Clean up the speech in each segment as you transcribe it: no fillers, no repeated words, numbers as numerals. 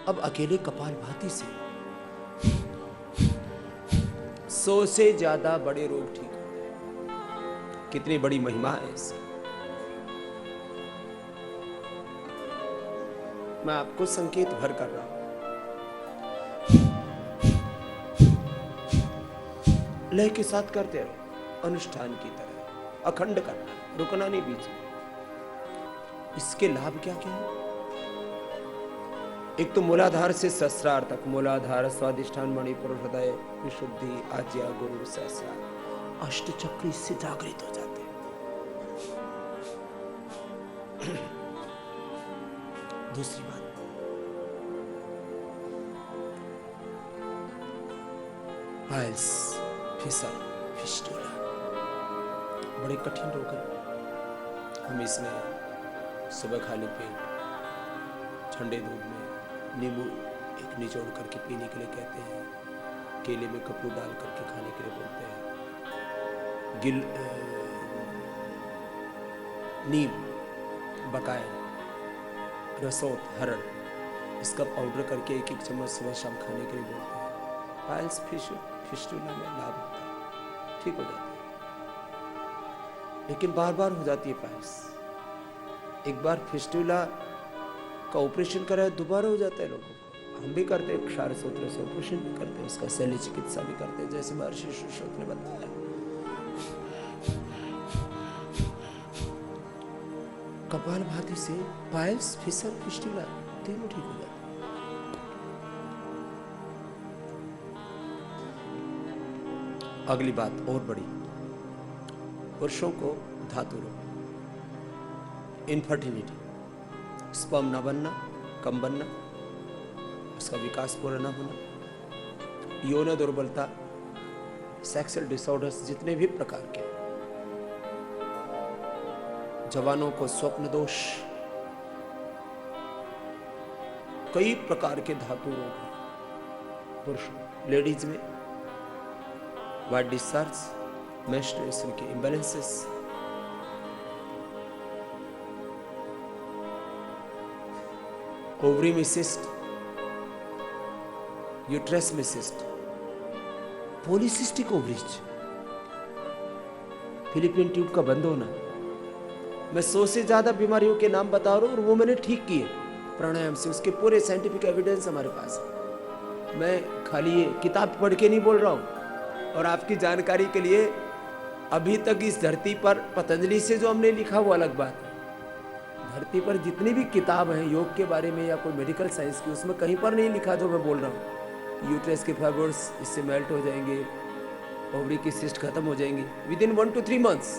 अब अकेले कपालभाति से 100 से ज्यादा बड़े रोग ठीक होते हैं। कितनी बड़ी महिमा है इसकी। मैं आपको संकेत भर कर रहा हूं। लय के साथ करते रहो, अनुष्ठान की तरह अखंड करना, रुकना नहीं बीच में। इसके लाभ क्या क्या है? एक तो मूलाधार से सहस्रार तक, मूलाधार, स्वादिष्ठान, मणिपुर, हृदय, विशुद्धि, आज्ञा, गुरु, सहस्रार, अष्ट चक्र इससे जागृत हो जाते हैं। दूसरी बात, पाइल्स, फिसर, फिस्टुला बड़े कठिन रोग हैं। हम इसमें सुबह खाली पेट ठंडे दूध में नींबू एक निचोड़ करके पीने के लिए कहते हैं, केले में कपड़ू डाल करके खाने के लिए बोलते हैं, नीम, बकाया, रसोट, हरड़, इसका पाउडर करके एक एक चम्मच सुबह शाम खाने के लिए बोलते हैं। पाइल्स, फिस्टुला में लाभ होता है, ठीक हो जाता है। लेकिन बार बार हो जाती है पाइल्स। एक बार फिस्टुला का ऑपरेशन कराया दोबारा हो जाता है लोगों को। हम भी करते हैं, क्षार सूत्र से ऑपरेशन भी करते हैं, उसका शल्य चिकित्सा भी करते हैं, जैसे महर्षि सुश्रुत ने बताया। कपालभाति से पाइल्स, फिसर, फिस्टुला तीनों ठीक हो जाते हैं। अगली बात और बड़ी, पुरुषों को धातु रोग, इनफर्टिलिटी, स्पर्म न बनना, कम बनना, उसका विकास पूरा न होना, यौन दुर्बलता, सेक्सुअल डिसऑर्डर्स जितने भी प्रकार के, जवानों को स्वप्न दोष, कई प्रकार के धातु रोग हैं पुरुषों। लेडीज में वाइट डिस्चार्ज, मेंस्ट्रुएशन के इम्बैलेंसेस, ओवरी में सिस्ट, यूट्रस में cyst, polycystic ovaries, Philippian tube का बंद होना। मैं 100 से ज्यादा बीमारियों के नाम बता रहा हूं और वो मैंने ठीक किए प्राणायाम से, उसके पूरे साइंटिफिक एविडेंस हमारे पास है। मैं खाली ये किताब पढ़ के नहीं बोल रहा हूं। और आपकी जानकारी के लिए, अभी तक इस धरती पर पतंजलि से जो हमने लिखा वो अलग बात है। धरती पर जितनी भी किताब है योग के बारे में या कोई मेडिकल साइंस की, उसमें कहीं पर नहीं लिखा जो मैं बोल रहा हूँ। यूट्रस के फाइब्रोइड्स इससे मेल्ट हो जाएंगे, ओवरी की सिस्ट खत्म हो जाएंगी विदिन 1 to 3 months,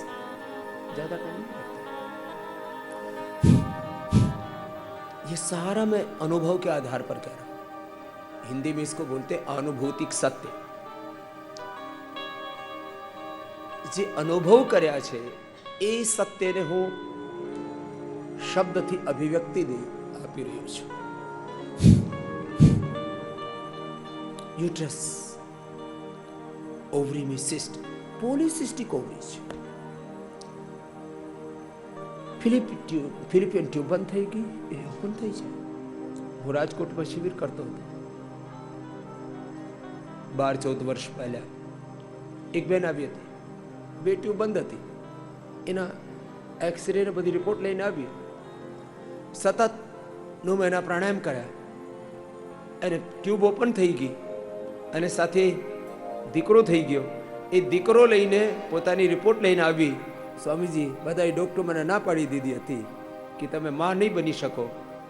ज्यादा टाइम नहीं लगता। ये सारा मैं अनुभव के आधार पर कह रहा हूं। हिंदी में इसको बोलते हैं अनुभूतिक सत्य। જે અનુભવ કર્યા છે એ સત્યને હું શબ્દથી અભિવ્યક્તિ આપી રહ્યો છું. યુટ્રસ, ઓવરી में सिस्ट, પોલિસિસ્ટિક ઓવરી છે. ફિલિપિયન ટ્યુબ બંધ થઈ ગઈ, એ ઓપન થઈ જાય. હું રાજકોટમાં શિબિર કરતો હતો 12-14 વર્ષ પહેલા. એક બેન આવી હતી, બે ટ્યુબ બંધ હતી. એના એક્સરે ને બધી રિપોર્ટ લઈને આવી. સતત 9 મહિના પ્રાણાયામ કર્યા અને ટ્યુબ ઓપન થઈ ગઈ અને સાથે દીકરો થઈ ગયો. એ દીકરો લઈને પોતાની રિપોર્ટ લઈને આવી. સ્વામીજી, બધાય ડોક્ટર મને ના પાડી દીધી હતી કે તમે માં નહીં બની શકો.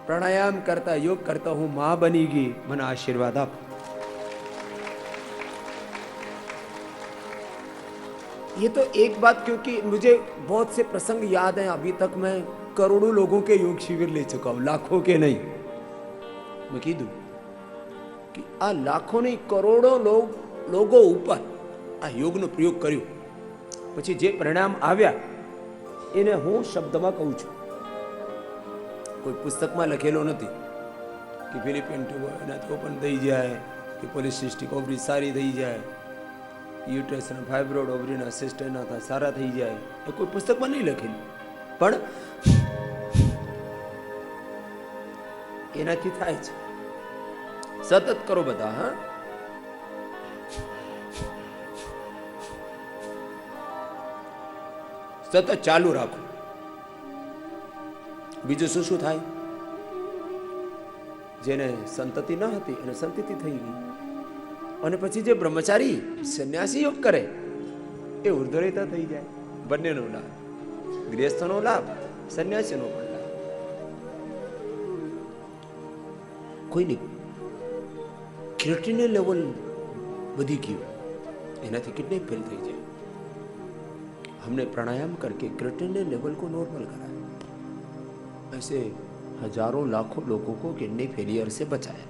प्राणायाम करता, योग करता हूं, मां बनी गई, मना आशीर्वाद आप. ये तो एक बात, क्योंकि मुझे बहुत से प्रसंग याद हैं. अभी तक मैं करोड़ों लोगों के योग शिविर ले चुका हूं, लाखों के नहीं. मैं कीधु कि आ लाखों नहीं करोड़ों लोगों ऊपर आ योगનો પ્રયોગ કર્યો. પછી જે પરિણામ આવ્યા એને હું શબ્દમાં કહું છું. કોઈ પુસ્તકમાં લખેલો નથી કે ફિલિપિયન ટ્યુબ એનાથી ઓપન થઈ જાય, કે પોલિસિસ્ટિક ઓવરી સારી થઈ જાય, યુટ્રસ અને ફાઇબ્રોઇડ ઓવરીના સિસ્ટ એના સારા થઈ જાય. એ કોઈ પુસ્તકમાં નહીં લખેલું, પણ એનાથી થાય છે. सतत करो बता। हाँ, સતત ચાલુ રાખો. બીજું શું શું થાય? જેને સંતતિ ન હતી અને સંતતિ થઈ ગઈ, અને પછી જે બ્રહ્મચારી સંન્યાસી યોગ કરે એ ઉર્ધ્વરેતા થઈ જાય. બંનેનો લાભ, ગૃહસ્થનો લાભ, સંન્યાસીનો પણ લાભ. કોઈને ક્રિએટિનિન લેવલ વધી ગયું, એનાથી કિડनी फेल થઈ જાય. हमने प्राणायाम करके क्रिएटिनिन लेवल को नॉर्मल कराया. ऐसे हजारों लाखों लोगों को किडनी फेलियर से बचाया.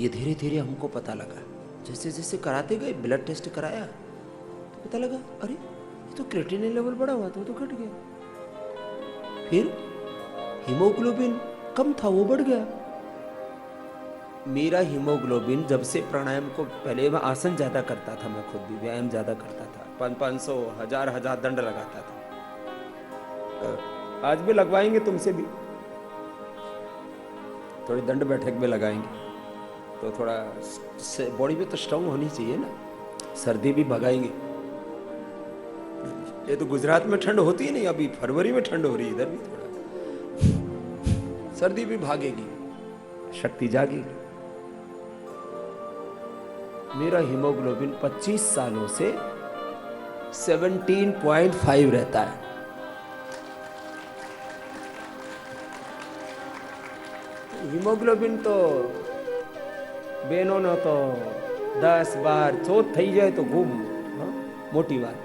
ये धीरे धीरे हमको पता लगा. जैसे जैसे कराते गए, ब्लड टेस्ट कराया तो पता लगा अरे ये तो क्रिएटिनिन लेवल बढ़ा हुआ था, वो तो घट गया. फिर हीमोग्लोबिन कम था, वो बढ़ गया. मेरा हीमोग्लोबिन जब से प्राणायाम को, पहले मैं आसन ज्यादा करता था, मैं खुद भी व्यायाम ज्यादा करता था, 500 1000 दंड लगाता था. आज भी लगवाएंगे तुमसे भी, थोड़ी दंड बैठक में लगाएंगे तो थोड़ा बॉडी में तो स्ट्रांग होनी चाहिए ना. सर्दी भी भगाएंगे. ये तो गुजरात में ठंड होती है नहीं, अभी फरवरी में ठंड हो रही है, इधर भी थोड़ा सर्दी भी भागेगी, शक्ति जागेगी. मेरा हीमोग्लोबिन 25 सालों से 17.5 रहता है. हीमोग्लोबिन तो बहनों ने तो 10-12 14 થઈ જાય તો ખૂબ મોટી વાત.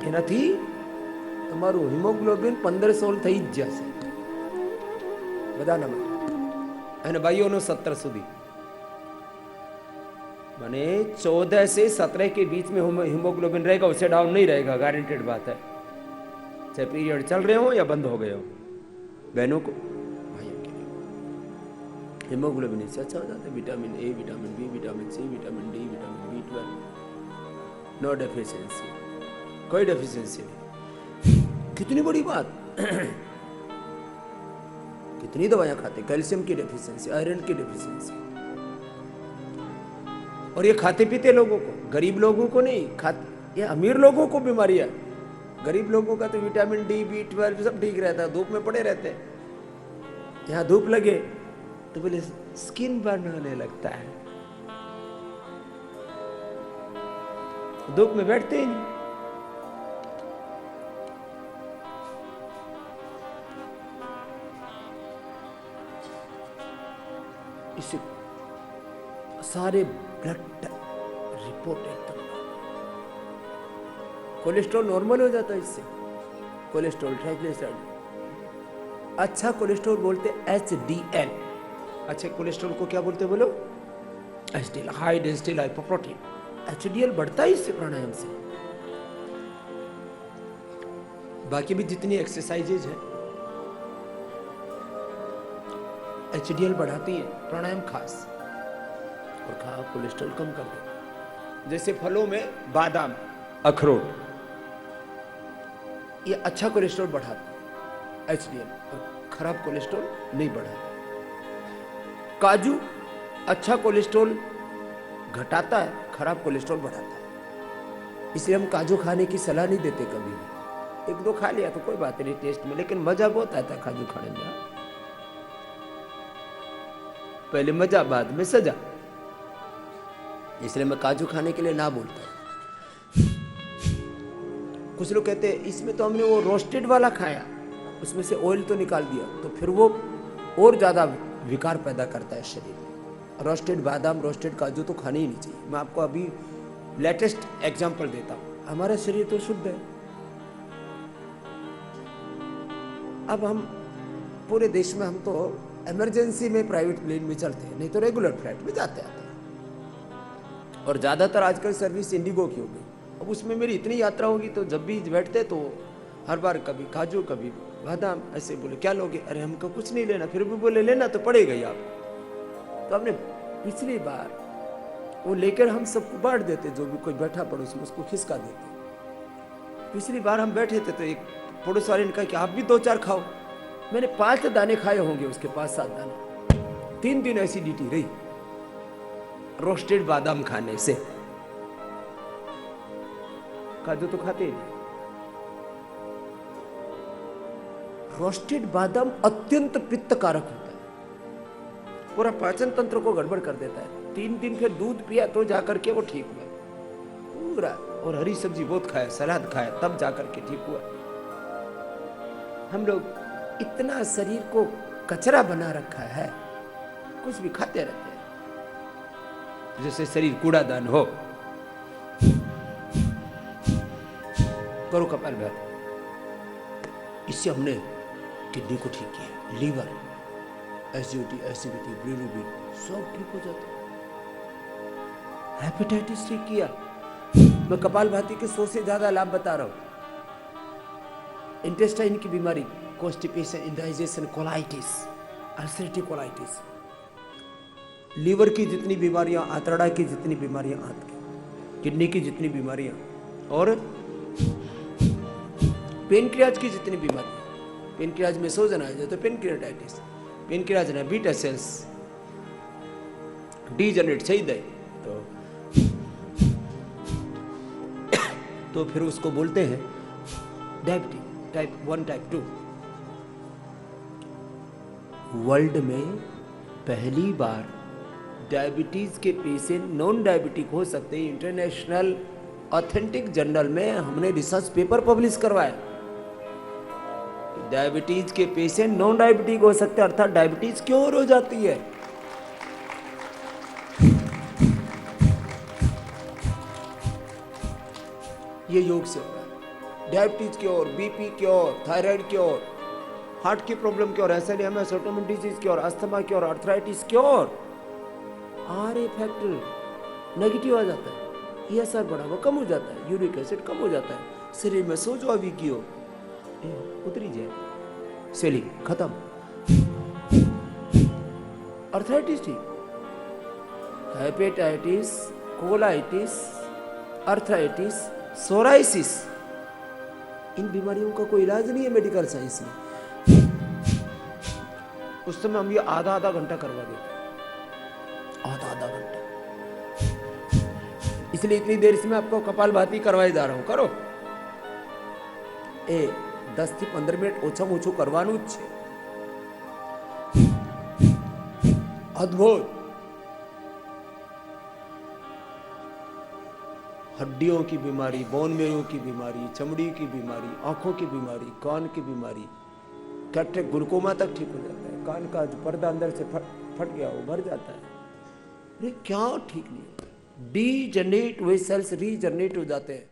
એનાથી તમારું હિમોગ્લોબિન 15-16 થઈ જ જશે બધાના માટે, અને ભાઈઓનો 17 સુધી. माने 14 से 17 के बीच में हीमोग्लोबिन रहेगा, उससे डाउन नहीं रहेगा, गारंटेड बात है. चाहे पीरियड चल रहे हो या बंद हो गए हो, बहनों को भाइयों के लिए हीमोग्लोबिन इससे अच्छा हो जाता है. Vitamin A, vitamin B, vitamin C, vitamin D, vitamin B12, no deficiency, कोई डेफिशिएंसी नहीं. कितनी बड़ी बात. कितनी दवाइयां खाते, कैल्शियम की डेफिशिएंसी, आयरन की डेफिशिएंसी. और ये खाते पीते लोगों को, गरीब लोगों को नहीं खाते, ये अमीर लोगों को बीमारी है. गरीब लोगों का तो विटामिन डी, B12 सब ठीक रहता है, धूप में पड़े रहते हैं. यहाँ धूप लगे तो बोले स्किन बर्न होने लगता है, धूप में बैठते ही नहीं. इसे सारे ब्लड रिपोर्ट एकदम, कोलेस्ट्रॉल नॉर्मल हो जाता है इससे. कोलेस्ट्रॉल, ट्राइग्लिसराइड, अच्छा कोलेस्ट्रॉल बोलते HDL. अच्छे कोलेस्ट्रॉल को क्या बोलते बोलो? HDL, high density lipoprotein. HDL बढ़ता है इससे, प्राणायाम से. बाकी भी जितनी एक्सरसाइजेज है HDL बढ़ाती है, प्राणायाम खास. और कोलेस्ट्रॉल कम कर देता. जैसे फलों में बादाम, अखरोट, ये अच्छा कोलेस्ट्रॉल बढ़ाता है HDL, और खराब कोलेस्ट्रॉल नहीं बढ़ाता. काजू अच्छा कोलेस्ट्रॉल घटाता है, खराब कोलेस्ट्रॉल बढ़ाता है. इसलिए हम काजू खाने की सलाह नहीं देते कभी भी. 1-2 खा लिया तो कोई बात नहीं टेस्ट में, लेकिन मजा बहुत आता है काजू खाने में. पहले मजा, बाद में सजा. इसलिए मैं काजू खाने के लिए ना बोलता. कुछ लोग कहते हैं इसमें तो हमने वो रोस्टेड वाला खाया, उसमें से ऑयल तो निकाल दिया, तो फिर वो और ज्यादा विकार पैदा करता है शरीर में. रोस्टेड बादाम, रोस्टेड काजू तो खाने ही नहीं चाहिए. मैं आपको अभी लेटेस्ट एग्जांपल देता हूँ. हमारा शरीर तो शुद्ध है. अब हम पूरे देश में, हम तो इमरजेंसी में प्राइवेट प्लेन में चलते हैं, नहीं तो रेगुलर फ्लाइट में जाते आते हैं. और ज्यादातर आजकल सर्विस इंडिगो की हो गई. अब उसमें मेरी इतनी यात्रा होगी तो जब भी बैठते तो हर बार कभी काजू कभी बादाम. ऐसे बोले क्या लोगे? अरे हमको कुछ नहीं लेना. फिर भी बोले लेना तो पड़ेगा ही आप. तो हमने पिछली बार वो लेकर हम सबको बांट देते, जो भी कोई बैठा पड़ोस में उसको खिसका देते. पिछली बार हम बैठे थे तो एक पड़ोस वाले ने कहा कि आप भी 2-4 खाओ. मैंने 5 दाने खाए होंगे उसके, 5-7 दाने। 3 दिन एसिडिटी रही रोस्टेड बादाम खाने से। काजू तो खाते ही नहीं। रोस्टेड बादाम अत्यंत पित्तकारक होता है, पूरा पाचन तंत्र को गड़बड़ कर देता है। 3 दिन फिर दूध पिया तो जाकर के वो ठीक हुआ पूरा, और हरी सब्जी बहुत खाया, सलाद खाया, तब जाकर के ठीक हुआ। हम लोग इतना शरीर को कचरा बना रखा है, कुछ भी खाते रहते हैं जैसे शरीर कूड़ादान हो। करो कपालभाति, इससे हमने किडनी को ठीक किया, लीवर, एसिडिटी, बिलिरुबिन सब ठीक हो जाता है। हेपेटाइटिस ठीक किया। मैं कपालभाति के 100 से ज्यादा लाभ बता रहा हूं। इंटेस्टाइन की बीमारी, constipation, indigestion, colitis, ulcerative colitis, liver की जितनी बीमारियां, आंतड़ा की जितनी बीमारियां, आंत की, किडनी की जितनी बीमारियां, और पेनक्रियाज की जितनी बीमारियां, पेनक्रियाज में सोजन आ जाए तो पेनक्रियाटाइटिस, पेनक्रियाज ना बीटा सेल्स डीजनरेट चाहिए तो फिर उसको बोलते हैं डायबिटीज, टाइप 1, टाइप 2। वर्ल्ड में पहली बार डायबिटीज के पेशेंट नॉन डायबिटिक हो सकते हैं। इंटरनेशनल ऑथेंटिक जर्नल में हमने रिसर्च पेपर पब्लिश करवाया, डायबिटीज के पेशेंट नॉन डायबिटिक हो सकते हैं, अर्थात डायबिटीज क्योर हो जाती है। ये योग से होता है। Diabetes cure, BP cure, thyroid cure, heart की प्रॉब्लम क्योर, एसिडियमस, autoimmune disease cure, asthma cure, arthritis cure. RA factor negative आ जाता है, ESR बढ़ा हुआ कम हो जाता है, यूरिक एसिड कम हो जाता है, शरीर में सोजो अभी की हो उतरी जाए, सेलिंग खत्म, आर्थराइटिस ठीक, हेपेटाइटिस, कोलाइटिस, आर्थराइटिस, सोराइसिस, इन बीमारियों का कोई इलाज नहीं है मेडिकल साइंस में। उस समय हम ये आधा घंटा करवा देते, आधा घंटा। इसलिए इतनी देर से मैं आपको कपालभाति करवाई जा रहा हूं, करो 10 થી 15 મિનિટ ઓછામાં ઓછું કરવાનું જ છે। અદ્ભુત। हड्डियों की बीमारी, बोन मेरो की बीमारी, चमड़ी की बीमारी, आंखों की बीमारी, कान की बीमारी, कैटरेक्ट, ग्लूकोमा तक ठीक हो जाता है। कान का जो पर्दा अंदर से फट गया वो भर जाता है। अरे क्या ठीक नहीं, डीजनरेट वे सेल्स रीजनरेट हो जाते हैं।